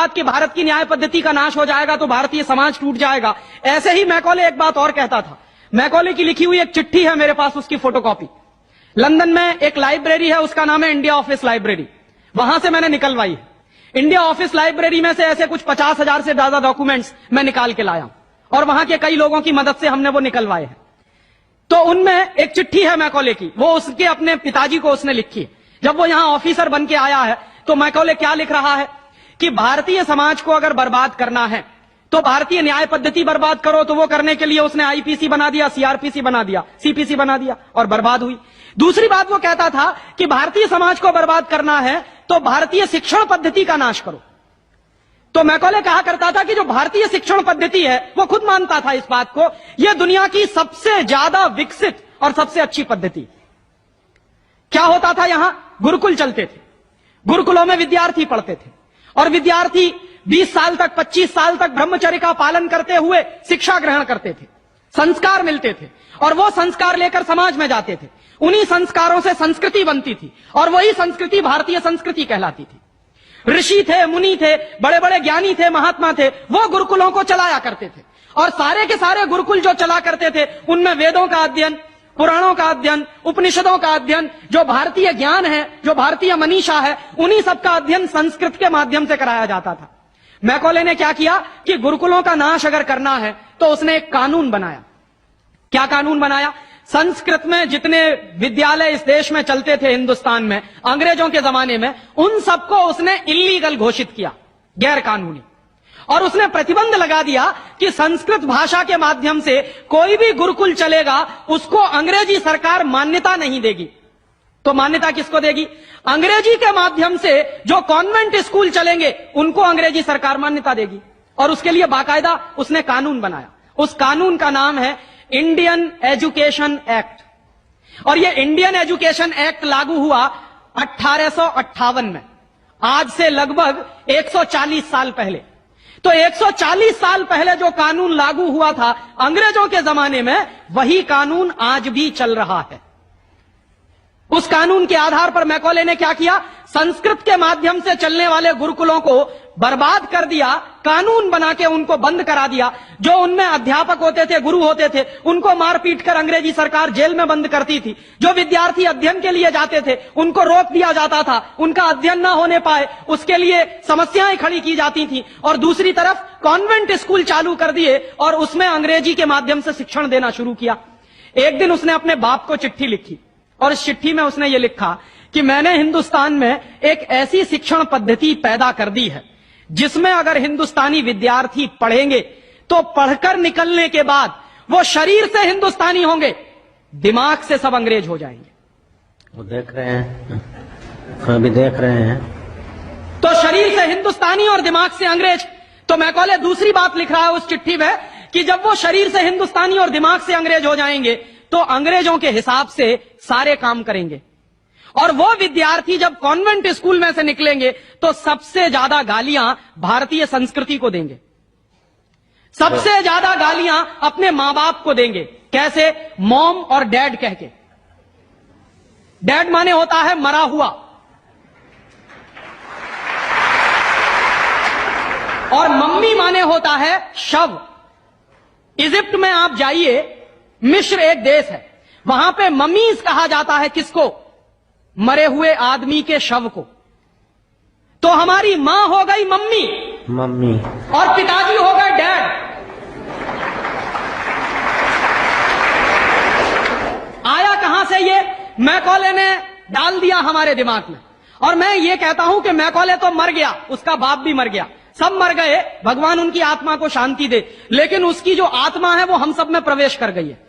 बात कि भारत की न्याय पद्धति का नाश हो जाएगा तो भारतीय समाज टूट जाएगा, ऐसे ही मैकॉले एक बात और कहता था। मैकॉले की लिखी हुई एक चिट्ठी है मेरे पास, उसकी फोटोकॉपी। लंदन में एक लाइब्रेरी है, उसका नाम है इंडिया ऑफिस लाइब्रेरी, वहां से मैंने निकलवाई है। इंडिया ऑफिस लाइब्रेरी में से ऐसे कुछ 50,000 से ज्यादा डॉक्यूमेंट्स मैं निकाल के लाया और वहां के कई लोगों की मदद से हमने वो निकलवाए हैं। तो उनमें एक चिट्ठी है मैकॉले की, वो उसके अपने पिताजी को उसने लिखी है। जब वो यहां ऑफिसर बन के आया है तो मैकॉले क्या लिख रहा है कि भारतीय समाज को अगर बर्बाद करना है तो भारतीय न्याय पद्धति बर्बाद करो। तो वो करने के लिए उसने आईपीसी बना दिया, सीआरपीसी बना दिया, सीपीसी बना दिया और बर्बाद हुई। दूसरी बात वो कहता था कि भारतीय समाज को बर्बाद करना है तो भारतीय शिक्षण पद्धति का नाश करो। तो मैकॉले कहा करता था कि जो भारतीय शिक्षण पद्धति है, वो खुद मानता था इस बात को, यह दुनिया की सबसे ज्यादा विकसित और सबसे अच्छी पद्धति। क्या होता था, यहां गुरुकुल चलते थे, गुरुकुलों में विद्यार्थी पढ़ते थे और विद्यार्थी 20 साल तक 25 साल तक ब्रह्मचर्य का पालन करते हुए शिक्षा ग्रहण करते थे, संस्कार मिलते थे और वो संस्कार लेकर समाज में जाते थे। उन्हीं संस्कारों से संस्कृति बनती थी और वही संस्कृति भारतीय संस्कृति कहलाती थी। ऋषि थे, मुनि थे, बड़े बड़े ज्ञानी थे, महात्मा थे, वो गुरुकुलों को चलाया करते थे और सारे के सारे गुरुकुल जो चला करते थे उनमें वेदों का अध्ययन, पुराणों का अध्ययन, उपनिषदों का अध्ययन, जो भारतीय ज्ञान है, जो भारतीय मनीषा है, उन्हीं सबका अध्ययन संस्कृत के माध्यम से कराया जाता था। मैकॉले ने क्या किया कि गुरुकुलों का नाश अगर करना है तो उसने एक कानून बनाया। क्या कानून बनाया? संस्कृत में जितने विद्यालय इस देश में चलते थे हिंदुस्तान में अंग्रेजों के जमाने में, उन सबको उसने इल्लीगल घोषित किया, गैर कानूनी। और उसने प्रतिबंध लगा दिया कि संस्कृत भाषा के माध्यम से कोई भी गुरुकुल चलेगा उसको अंग्रेजी सरकार मान्यता नहीं देगी। तो मान्यता किसको देगी? अंग्रेजी के माध्यम से जो कॉन्वेंट स्कूल चलेंगे उनको अंग्रेजी सरकार मान्यता देगी। और उसके लिए बाकायदा उसने कानून बनाया। उस कानून का नाम है इंडियन एजुकेशन एक्ट। और यह इंडियन एजुकेशन एक्ट लागू हुआ 1858 में, आज से लगभग 140 साल पहले। तो 140 साल पहले जो कानून लागू हुआ था अंग्रेजों के जमाने में, वही कानून आज भी चल रहा है। उस कानून के आधार पर मैकॉले ने क्या किया? संस्कृत के माध्यम से चलने वाले गुरुकुलों को बर्बाद कर दिया, कानून बना के उनको बंद करा दिया। जो उनमें अध्यापक होते थे, गुरु होते थे, उनको मार पीट कर अंग्रेजी सरकार जेल में बंद करती थी। जो विद्यार्थी अध्ययन के लिए जाते थे उनको रोक दिया जाता था, उनका अध्ययन ना होने पाए उसके लिए समस्याएं खड़ी की जाती थी। और दूसरी तरफ कॉन्वेंट स्कूल चालू कर दिए और उसमें अंग्रेजी के माध्यम से शिक्षण देना शुरू किया। एक दिन उसने अपने बाप को चिट्ठी लिखी और इस चिट्ठी में उसने ये लिखा कि मैंने हिंदुस्तान में एक ऐसी शिक्षण पद्धति पैदा कर दी है जिसमें अगर हिंदुस्तानी विद्यार्थी पढ़ेंगे तो पढ़कर निकलने के बाद वो शरीर से हिंदुस्तानी होंगे, दिमाग से सब अंग्रेज हो जाएंगे। वो देख रहे हैं, अभी देख रहे हैं। तो शरीर से हिंदुस्तानी और दिमाग से अंग्रेज। तो मैकॉले दूसरी बात लिख रहा है उस चिट्ठी में कि जब वो शरीर से हिंदुस्तानी और दिमाग से अंग्रेज हो जाएंगे तो अंग्रेजों के हिसाब से सारे काम करेंगे। और वो विद्यार्थी जब कॉन्वेंट स्कूल में से निकलेंगे तो सबसे ज्यादा गालियां भारतीय संस्कृति को देंगे, सबसे ज्यादा गालियां अपने मां बाप को देंगे। कैसे? मॉम और डैड कह के। डैड माने होता है मरा हुआ और मम्मी माने होता है शव। इजिप्ट में आप जाइए, मिस्र एक देश है, वहां पे ममीज कहा जाता है किसको? मरे हुए आदमी के शव को। तो हमारी मां हो गई मम्मी, मम्मी, और पिताजी हो गए डैड। आया कहां से ये? मैकॉले ने डाल दिया हमारे दिमाग में। और मैं ये कहता हूं कि मैकॉले तो मर गया, उसका बाप भी मर गया, सब मर गए, भगवान उनकी आत्मा को शांति दे, लेकिन उसकी जो आत्मा है वो हम सब में प्रवेश कर गई है।